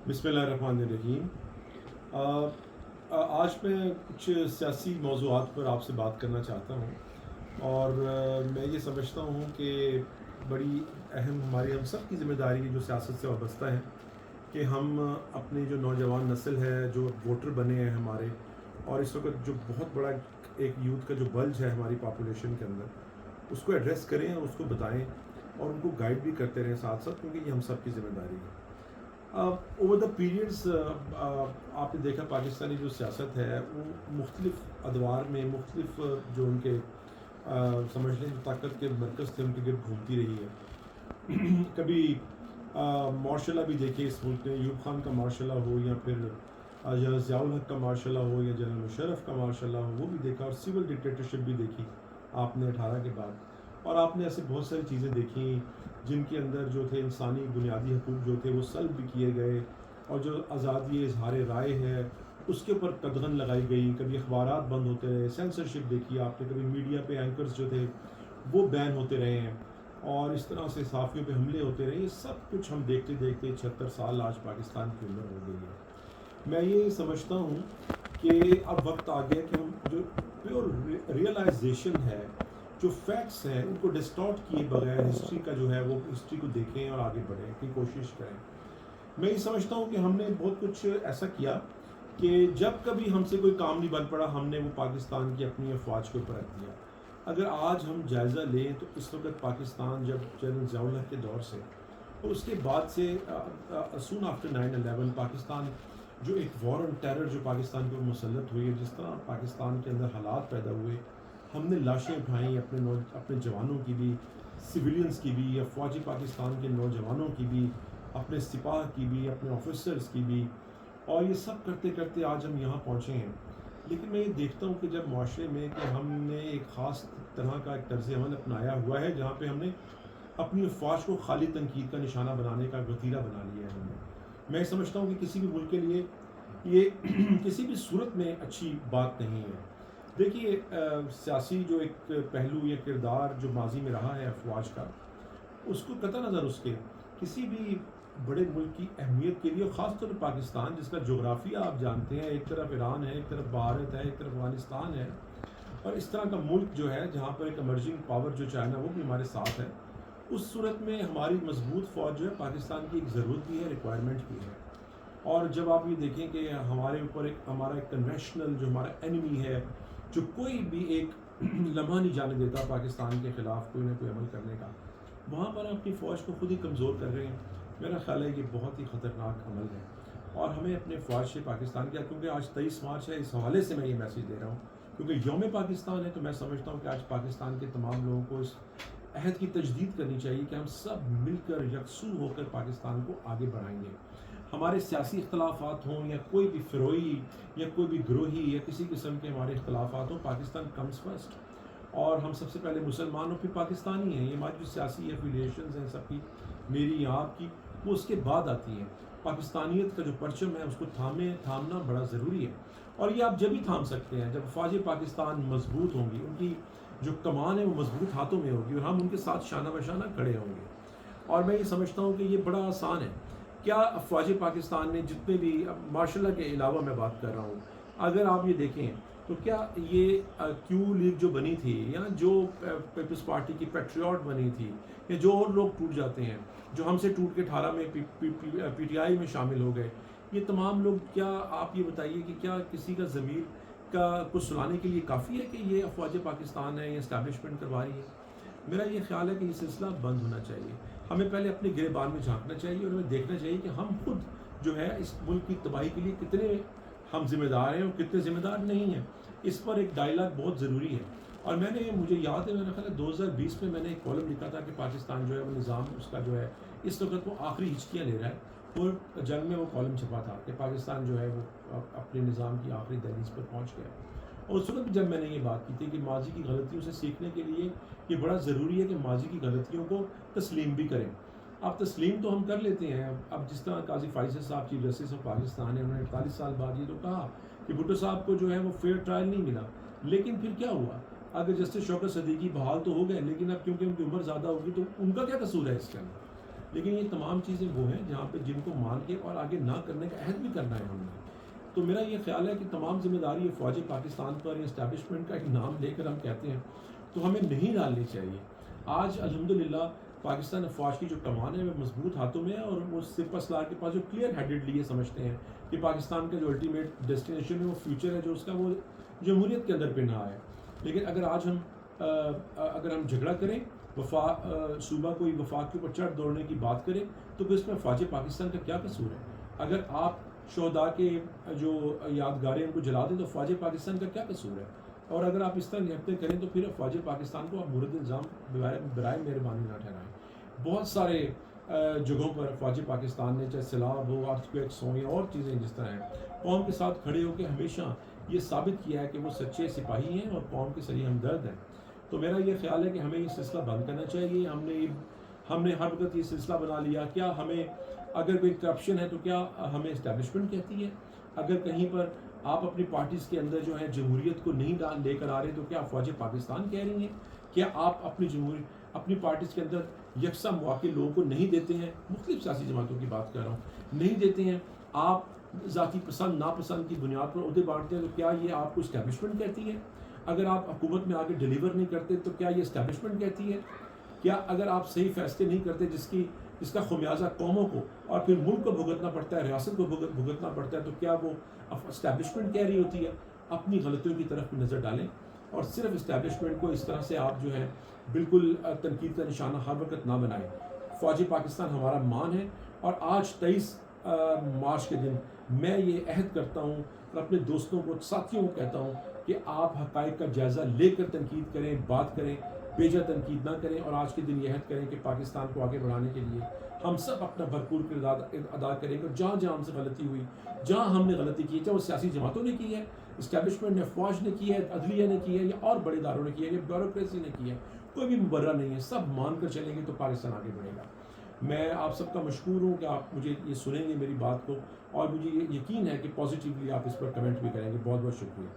بسم اللہ الرحمن الرحیم۔ آج میں کچھ سیاسی موضوعات پر آپ سے بات کرنا چاہتا ہوں، اور میں یہ سمجھتا ہوں کہ بڑی اہم ہم سب کی ذمہ داری ہے جو سیاست سے وابستہ ہے کہ ہم اپنے جو نوجوان نسل ہے، جو ووٹر بنے ہیں ہمارے، اور اس وقت جو بہت بڑا ایک یوتھ کا جو بلج ہے ہماری پاپولیشن کے اندر، اس کو ایڈریس کریں اور اس کو بتائیں اور ان کو گائیڈ بھی کرتے رہیں ساتھ ساتھ، کیونکہ یہ ہم سب کی ذمہ داری ہے۔ اوور دا پیریڈس آپ نے دیکھا پاکستانی جو سیاست ہے وہ مختلف ادوار میں مختلف جو ان کے سمجھ لیں جو طاقت کے مرکز تھے ان کے گرد گھومتی رہی ہے۔ کبھی مارشل لا بھی دیکھے اس ملک نے، ایوب خان کا مارشل لا ہو، یا پھر جنرل ضیاء الحق کا مارشل لا ہو، یا جنرل مشرف کا مارشل لا ہو، وہ بھی دیکھا، اور سول ڈکٹیٹرشپ بھی دیکھی آپ نے 18 کے بعد۔ اور آپ نے ایسے بہت ساری چیزیں دیکھیں جن کے اندر جو تھے انسانی بنیادی حقوق جو تھے وہ سلب بھی کیے گئے، اور جو آزادی اظہار رائے ہے اس کے اوپر قدغن لگائی گئی، کبھی اخبارات بند ہوتے رہے، سینسرشپ دیکھی آپ نے، کبھی میڈیا پہ اینکرز جو تھے وہ بین ہوتے رہے ہیں، اور اس طرح سے صحافیوں پہ حملے ہوتے رہے۔ یہ سب کچھ ہم دیکھتے دیکھتے 76 سال آج پاکستان کی عمر ہو گئی ہے۔ میں یہ سمجھتا ہوں کہ اب وقت آ گیا کہ ہم جو پیور ریئلائزیشن ہے، جو فیکٹس ہیں، ان کو ڈسٹارٹ کیے بغیر ہسٹری کا جو ہے وہ ہسٹری کو دیکھیں اور آگے بڑھیں کی کوشش کریں۔ میں یہ سمجھتا ہوں کہ ہم نے بہت کچھ ایسا کیا کہ جب کبھی ہم سے کوئی کام نہیں بن پڑا ہم نے وہ پاکستان کی اپنی افواج کے اوپر رکھ دیا۔ اگر آج ہم جائزہ لیں تو اس وقت پاکستان جب جنرل ضیاء الحق کے دور سے اور اس کے بعد سے سون آفٹر 9/11 پاکستان جو ایک وار آن ٹیرر جو پاکستان کو مسلط ہوئی ہے، جس طرح پاکستان کے اندر حالات پیدا ہوئے، ہم نے لاشیں اٹھائیں اپنے جوانوں کی بھی، سویلینز کی بھی، افواج پاکستان کے نوجوانوں کی بھی، اپنے سپاہ کی بھی، اپنے آفیسرز کی بھی، اور یہ سب کرتے کرتے آج ہم یہاں پہنچے ہیں۔ لیکن میں یہ دیکھتا ہوں کہ جب معاشرے میں کہ ہم نے ایک خاص طرح کا ایک طرز عمل اپنایا ہوا ہے جہاں پہ ہم نے اپنی افواج کو خالی تنقید کا نشانہ بنانے کا وتیرہ بنا لیا ہے ہم نے۔ میں سمجھتا ہوں کہ کسی بھی ملک کے لیے یہ کسی بھی صورت میں اچھی بات نہیں ہے۔ دیکھیے سیاسی جو ایک پہلو یا کردار جو ماضی میں رہا ہے افواج کا، اس کو قطع نظر اس کے کسی بھی بڑے ملک کی اہمیت کے لیے، خاص طور پر پاکستان جس کا جغرافیہ آپ جانتے ہیں، ایک طرف ایران ہے، ایک طرف بھارت ہے، ایک طرف افغانستان ہے، اور اس طرح کا ملک جو ہے جہاں پر ایک ایمرجنگ پاور جو چائنا وہ بھی ہمارے ساتھ ہے، اس صورت میں ہماری مضبوط فوج جو ہے پاکستان کی ایک ضرورت بھی ہے، ریکوائرمنٹ بھی ہے۔ اور جب آپ یہ دیکھیں کہ ہمارے اوپر ہمارا ایک کنوینشنل جو ہمارا اینیمی ہے، جو کوئی بھی ایک لمحہ نہیں جانے دیتا پاکستان کے خلاف کوئی نہ کوئی عمل کرنے کا، وہاں پر اپنی فوج کو خود ہی کمزور کر رہے ہیں۔ میرا خیال ہے یہ بہت ہی خطرناک عمل ہے، اور ہمیں اپنے فوج سے پاکستان کیا، کیونکہ آج 23 مارچ ہے، اس حوالے سے میں یہ میسیج دے رہا ہوں کیونکہ یوم پاکستان ہے، تو میں سمجھتا ہوں کہ آج پاکستان کے تمام لوگوں کو اس عہد کی تجدید کرنی چاہیے کہ ہم سب مل کر یکسو ہو کر پاکستان کو آگے بڑھائیں گے۔ ہمارے سیاسی اختلافات ہوں یا کوئی بھی فروئی یا کوئی بھی گروہی یا کسی قسم کے ہمارے اختلافات ہوں، پاکستان کمز فرسٹ، اور ہم سب سے پہلے مسلمان اور پھر پاکستانی ہیں۔ یہ ہماری جو سیاسی ایفیلیشنز ہیں سب کی، میری یا آپ کی، وہ اس کے بعد آتی ہیں۔ پاکستانیت کا جو پرچم ہے اس کو تھامنا بڑا ضروری ہے، اور یہ آپ جب ہی تھام سکتے ہیں جب افواج پاکستان مضبوط ہوں گی، ان کی جو کمان ہے وہ مضبوط ہاتھوں میں ہوگی، اور ہم ان کے ساتھ شانہ بشانہ کھڑے ہوں گے۔ اور میں یہ سمجھتا ہوں کہ یہ بڑا آسان ہے۔ کیا افواج پاکستان نے جتنے بھی ماشاء اللہ کے علاوہ میں بات کر رہا ہوں، اگر آپ یہ دیکھیں تو کیا یہ کیو لیگ جو بنی تھی، یا جو پیپلز پارٹی کی پیٹریوٹ بنی تھی، یا جو اور لوگ ٹوٹ جاتے ہیں جو ہم سے ٹوٹ کے 18 میں پی ٹی آئی میں شامل ہو گئے، یہ تمام لوگ، کیا آپ یہ بتائیے کہ کیا کسی کا ضمیر کا کچھ سلانے کے لیے کافی ہے کہ یہ افواج پاکستان ہے، یہ اسٹیبلشمنٹ کروا رہی ہے؟ میرا یہ خیال ہے کہ یہ سلسلہ بند ہونا چاہیے۔ ہمیں پہلے اپنے گریبان میں جھانکنا چاہیے، اور ہمیں دیکھنا چاہیے کہ ہم خود جو ہے اس ملک کی تباہی کے لیے کتنے ہم ذمہ دار ہیں اور کتنے ذمہ دار نہیں ہیں۔ اس پر ایک ڈائلاگ بہت ضروری ہے، اور مجھے یاد ہے، میرا خیال ہے 2020 میں نے ایک کالم لکھا تھا کہ پاکستان جو ہے وہ نظام اس کا جو ہے اس وقت وہ آخری ہچکیاں لے رہا ہے، اور جنگ میں وہ کالم چھپا تھا کہ پاکستان جو ہے وہ اپنے نظام کی آخری دہلیز پر پہنچ گیا۔ اور اس وقت جب میں نے یہ بات کی تھی کہ ماضی کی غلطیوں سے سیکھنے کے لیے یہ بڑا ضروری ہے کہ ماضی کی غلطیوں کو تسلیم بھی کریں۔ اب تسلیم تو ہم کر لیتے ہیں، اب جس طرح قاضی فیصل صاحب چیف جسٹس آف پاکستان ہے، انہوں نے 48 سال بعد یہ تو کہا کہ بھٹو صاحب کو جو ہے وہ فیئر ٹرائل نہیں ملا، لیکن پھر کیا ہوا؟ اگر جسٹس شوکت صدیقی بحال تو ہو گئے، لیکن اب کیونکہ ان کی عمر زیادہ ہوگی تو ان کا کیا قصور ہے اس کے اندر؟ لیکن یہ تمام چیزیں وہ ہیں جہاں پہ جن کو مان کے اور آگے نہ کرنے کا عہد بھی کرنا ہے ہم نے. تو میرا یہ خیال ہے کہ تمام ذمہ داری یہ فوج پاکستان پر اسٹیبلشمنٹ کا ایک نام لے کر ہم کہتے ہیں تو ہمیں نہیں ڈالنی چاہیے. آج الحمدللہ پاکستان فوج کی جو کمان ہے وہ مضبوط ہاتھوں میں ہے اور وہ سپہ سالار کے پاس جو کلیئر ہیڈڈلی یہ سمجھتے ہیں کہ پاکستان کا جو الٹیمیٹ ڈیسٹینیشن ہے وہ فیوچر ہے جو اس کا وہ جمہوریت کے اندر پنہا ہے. لیکن اگر آج ہم جھگڑا کریں صوبہ کوئی وفاق کے اوپر چڑھ دوڑنے کی بات کریں تو پھر اس میں فوج پاکستان کا کیا قصور ہے؟ اگر آپ شہداء کے جو یادگاریں ان کو جلا دیں تو فوج پاکستان کا کیا قصور ہے؟ اور اگر آپ اس طرح نہتیں کریں تو پھر فوج پاکستان کو آپ مورد الزام برائے مہربانی نہ ٹھہرائیں. بہت سارے جگہوں پر فوج پاکستان نے چاہے سیلاب ہو ارتھکویکس ہوں یا اور چیزیں جس طرح ہیں قوم کے ساتھ کھڑے ہو کے ہمیشہ یہ ثابت کیا ہے کہ وہ سچے سپاہی ہیں اور قوم کے صحیح ہمدرد ہیں. تو میرا یہ خیال ہے کہ ہمیں یہ سلسلہ بند کرنا چاہیے. ہم نے ہر وقت یہ سلسلہ بنا لیا. کیا ہمیں اگر کوئی کرپشن ہے تو کیا ہمیں اسٹیبلشمنٹ کہتی ہے؟ اگر کہیں پر آپ اپنی پارٹیز کے اندر جو ہے جمہوریت کو نہیں لے کر آ رہے تو کیا فوج پاکستان کہہ رہی ہیں؟ کیا آپ اپنی پارٹیز کے اندر یکساں مواقع لوگوں کو نہیں دیتے ہیں؟ مختلف سیاسی جماعتوں کی بات کر رہا ہوں, نہیں دیتے ہیں. آپ ذاتی پسند ناپسند کی بنیاد پر عہدے بانٹتے ہیں تو کیا یہ آپ کو اسٹیبلشمنٹ کہتی ہے؟ اگر آپ حکومت میں آگے ڈیلیور نہیں کرتے تو کیا یہ اسٹیبلشمنٹ کہتی ہے؟ کیا اگر آپ صحیح فیصلے نہیں کرتے جس کا خمیازہ قوموں کو اور پھر ملک کو بھگتنا پڑتا ہے, ریاست کو بھگتنا پڑتا ہے, تو کیا وہ اسٹیبلشمنٹ کہہ رہی ہوتی ہے؟ اپنی غلطیوں کی طرف نظر ڈالیں اور صرف اسٹیبلشمنٹ کو اس طرح سے آپ جو ہے بالکل تنقید کا نشانہ ہر وقت نہ بنائیں. فوج پاکستان ہمارا مان ہے اور آج 23 مارچ کے دن میں یہ عہد کرتا ہوں اور اپنے دوستوں کو ساتھیوں کو کہتا ہوں کہ آپ حقائق کا جائزہ لے کر تنقید کریں, بات کریں, بیجا تنقید نہ کریں اور آج کے دن یہ عہد کریں کہ پاکستان کو آگے بڑھانے کے لیے ہم سب اپنا بھرپور کردار ادا کریں گے. جہاں جہاں ہم سے غلطی ہوئی, جہاں ہم نے غلطی کی, چاہے وہ سیاسی جماعتوں نے کی ہے, اسٹیبلشمنٹ نے, فوج نے کی ہے, عدلیہ نے کی ہے یا اور بڑے اداروں نے کی ہے یا بیوروکریسی نے کی ہے, کوئی بھی مبرہ نہیں ہے. سب مان کر چلیں گے تو پاکستان آگے بڑھے گا. میں آپ سب کا مشکور ہوں کہ آپ مجھے یہ سنیں گے میری بات کو اور مجھے یہ یقین ہے کہ پازیٹیولی آپ اس پر کمنٹ بھی کریں گے. بہت بہت شکریہ.